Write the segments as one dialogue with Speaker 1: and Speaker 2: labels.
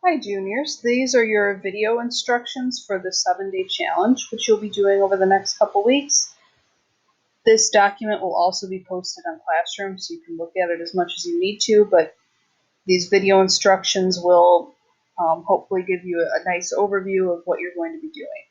Speaker 1: Hi juniors, these are your video instructions for the 7-day challenge, which you'll be doing over the next couple weeks. This document will also be posted on Classroom, so you can look at it as much as you need to, but these video instructions will hopefully give you a nice overview of what you're going to be doing.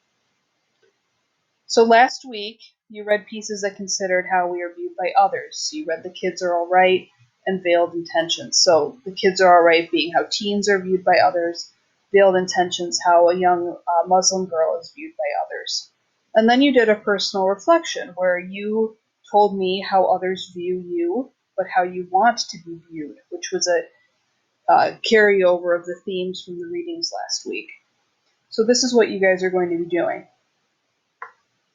Speaker 1: So last week, you read pieces that considered how we are viewed by others. So you read The Kids Are Alright and Veiled Intentions. So The Kids Are Alright being how teens are viewed by others, Veiled Intentions, how a young Muslim girl is viewed by others. And then you did a personal reflection where you told me how others view you, but how you want to be viewed, which was a carryover of the themes from the readings last week. So this is what you guys are going to be doing.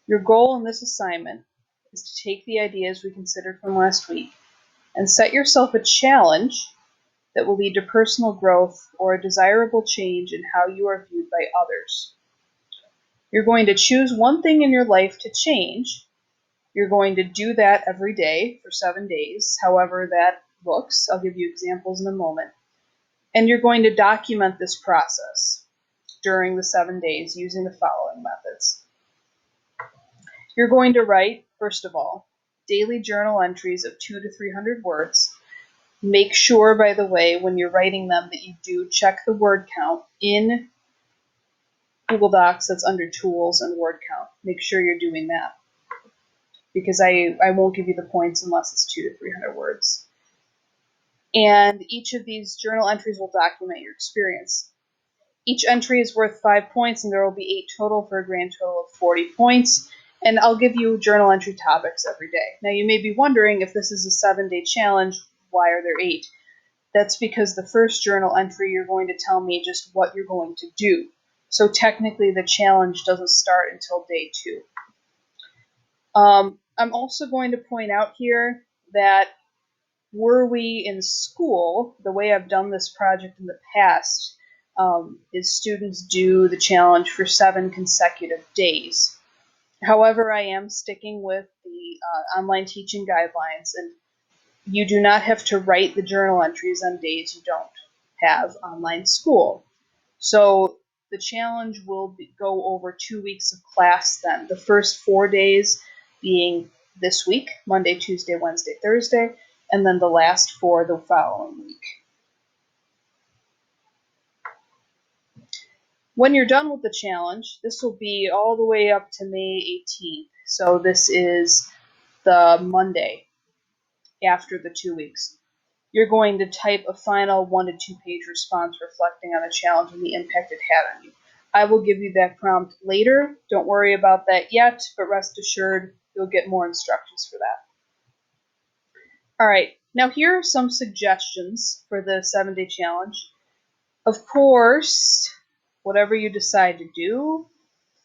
Speaker 1: Your goal in this assignment is to take the ideas we considered from last week and set yourself a challenge that will lead to personal growth or a desirable change in how you are viewed by others. You're going to choose one thing in your life to change. You're going to do that every day for 7 days, however that looks. I'll give you examples in a moment. And you're going to document this process during the 7 days using the following methods. You're going to write, first of all, daily journal entries of 200 to 300 words. Make sure, by the way, when you're writing them that you do check the word count in Google Docs that's under Tools and Word Count. Make sure you're doing that because I won't give you the points unless it's 200 to 300 words. And each of these journal entries will document your experience. Each entry is worth 5 points, and there will be 8 total for a grand total of 40 points. And I'll give you journal entry topics every day. Now you may be wondering, if this is a 7-day challenge, why are there 8? That's because the first journal entry you're going to tell me just what you're going to do. So technically the challenge doesn't start until day 2. I'm also going to point out here that were we in school, the way I've done this project in the past is students do the challenge for 7 consecutive days. However, I am sticking with the online teaching guidelines, and you do not have to write the journal entries on days you don't have online school. So the challenge will go over 2 weeks of class then. The first 4 days being this week, Monday, Tuesday, Wednesday, Thursday, and then the last 4 the following week. When you're done with the challenge, this will be all the way up to May 18th. So this is the Monday after the 2 weeks. You're going to type a final 1 to 2 page response reflecting on the challenge and the impact it had on you. I will give you that prompt later. Don't worry about that yet, but rest assured you'll get more instructions for that. All right, now here are some suggestions for the 7-day challenge. Of course, whatever you decide to do,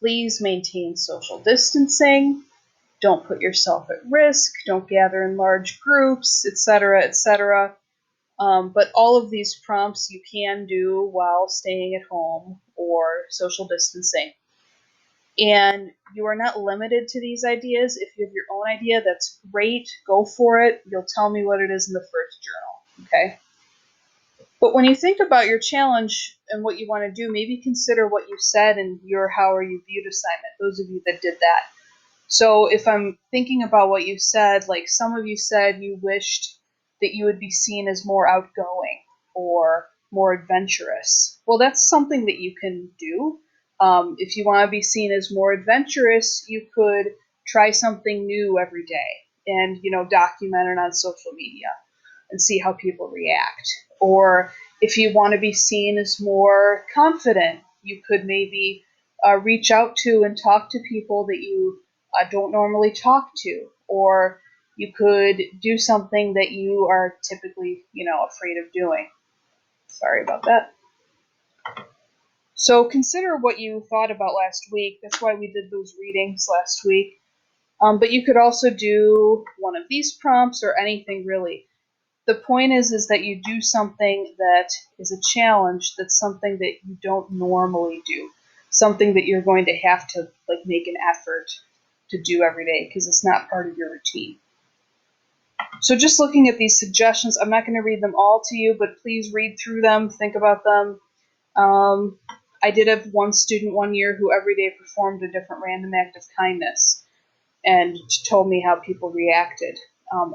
Speaker 1: please maintain social distancing. Don't put yourself at risk. Don't gather in large groups, etc., etc. But all of these prompts you can do while staying at home or social distancing. And you are not limited to these ideas. If you have your own idea, that's great. Go for it. You'll tell me what it is in the first journal, okay? But when you think about your challenge and what you want to do, maybe consider what you said in your How Are You Viewed assignment, those of you that did that. So if I'm thinking about what you said, like some of you said you wished that you would be seen as more outgoing or more adventurous. Well, that's something that you can do. If you want to be seen as more adventurous, you could try something new every day and, document it on social media and see how people react. Or if you want to be seen as more confident, you could maybe reach out to and talk to people that you don't normally talk to. Or you could do something that you are typically, afraid of doing. Sorry about that. So consider what you thought about last week. That's why we did those readings last week. But you could also do one of these prompts or anything really. The point is that you do something that is a challenge, that's something that you don't normally do, something that you're going to have to make an effort to do every day because it's not part of your routine. So just looking at these suggestions, I'm not going to read them all to you, but please read through them, think about them. I did have one student one year who every day performed a different random act of kindness and told me how people reacted.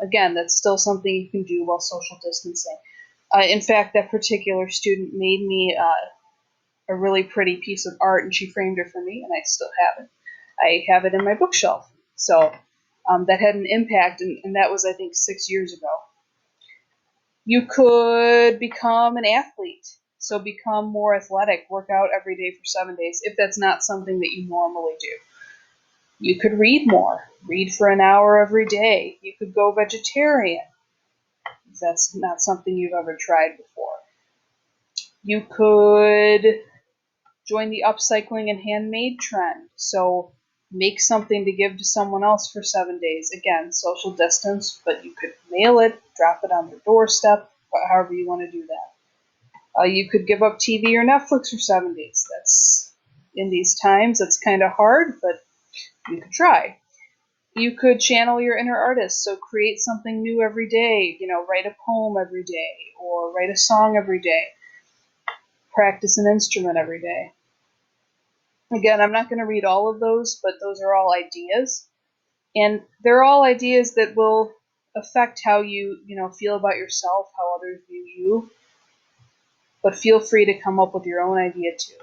Speaker 1: Again, that's still something you can do while social distancing. In fact, that particular student made me a really pretty piece of art, and she framed it for me, and I still have it. I have it in my bookshelf. So that had an impact, and that was, I think, 6 years ago. You could become an athlete. So become more athletic, work out every day for 7 days, if that's not something that you normally do. You could read more, read for an hour every day. You could go vegetarian, if that's not something you've ever tried before. You could join the upcycling and handmade trend. So make something to give to someone else for 7 days. Again, social distance, but you could mail it, drop it on their doorstep, however you want to do that. You could give up TV or Netflix for 7 days. That's in these times, that's kind of hard, but you could try. You could channel your inner artist, so create something new every day. Write a poem every day, or write a song every day. Practice an instrument every day. Again, I'm not going to read all of those, but those are all ideas. And they're all ideas that will affect how you feel about yourself, how others view you. But feel free to come up with your own idea too.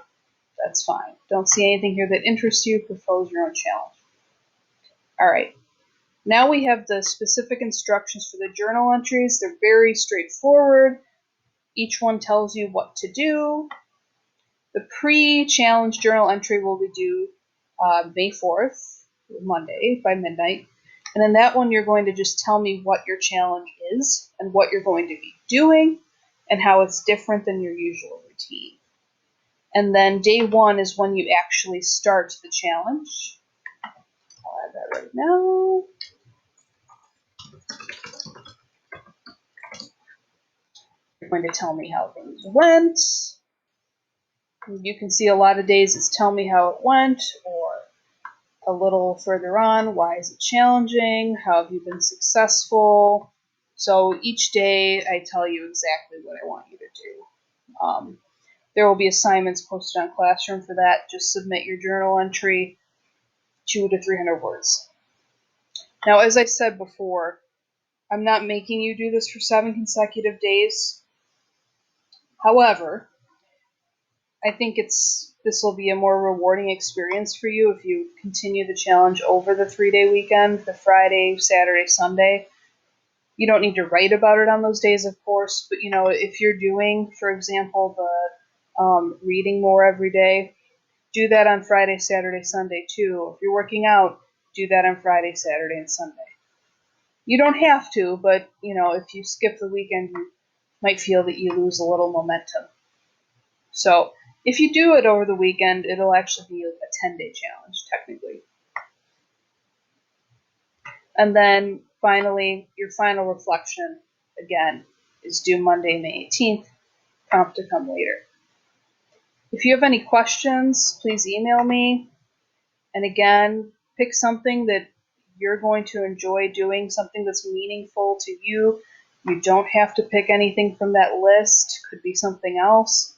Speaker 1: That's fine. Don't see anything here that interests you, propose your own challenge. All right. Now we have the specific instructions for the journal entries. They're very straightforward. Each one tells you what to do. The pre-challenge journal entry will be due May 4th, Monday, by midnight. And in that one, you're going to just tell me what your challenge is and what you're going to be doing and how it's different than your usual routine. And then day 1 is when you actually start the challenge. I'll add that right now. You're going to tell me how things went. You can see a lot of days it's tell me how it went, or a little further on, why is it challenging? How have you been successful? So each day I tell you exactly what I want you to do. There will be assignments posted on Classroom for that. Just submit your journal entry, 200 to 300 words. Now, as I said before, I'm not making you do this for 7 consecutive days. However, I think this will be a more rewarding experience for you if you continue the challenge over the 3-day weekend, the Friday, Saturday, Sunday. You don't need to write about it on those days, of course, but if you're doing, for example, the reading more every day, do that on Friday, Saturday, Sunday too. If you're working out, do that on Friday, Saturday, and Sunday. You don't have to, but if you skip the weekend, you might feel that you lose a little momentum. So if you do it over the weekend, it'll actually be a 10-day challenge, technically. And then finally, your final reflection, again, is due Monday, May 18th, prompt to come later. If you have any questions, please email me. And again, pick something that you're going to enjoy doing, something that's meaningful to you. You don't have to pick anything from that list. Could be something else.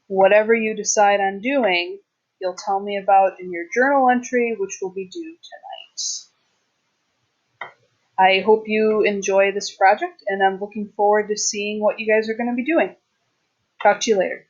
Speaker 1: Whatever you decide on doing, you'll tell me about in your journal entry, which will be due tonight. I hope you enjoy this project, and I'm looking forward to seeing what you guys are going to be doing. Talk to you later.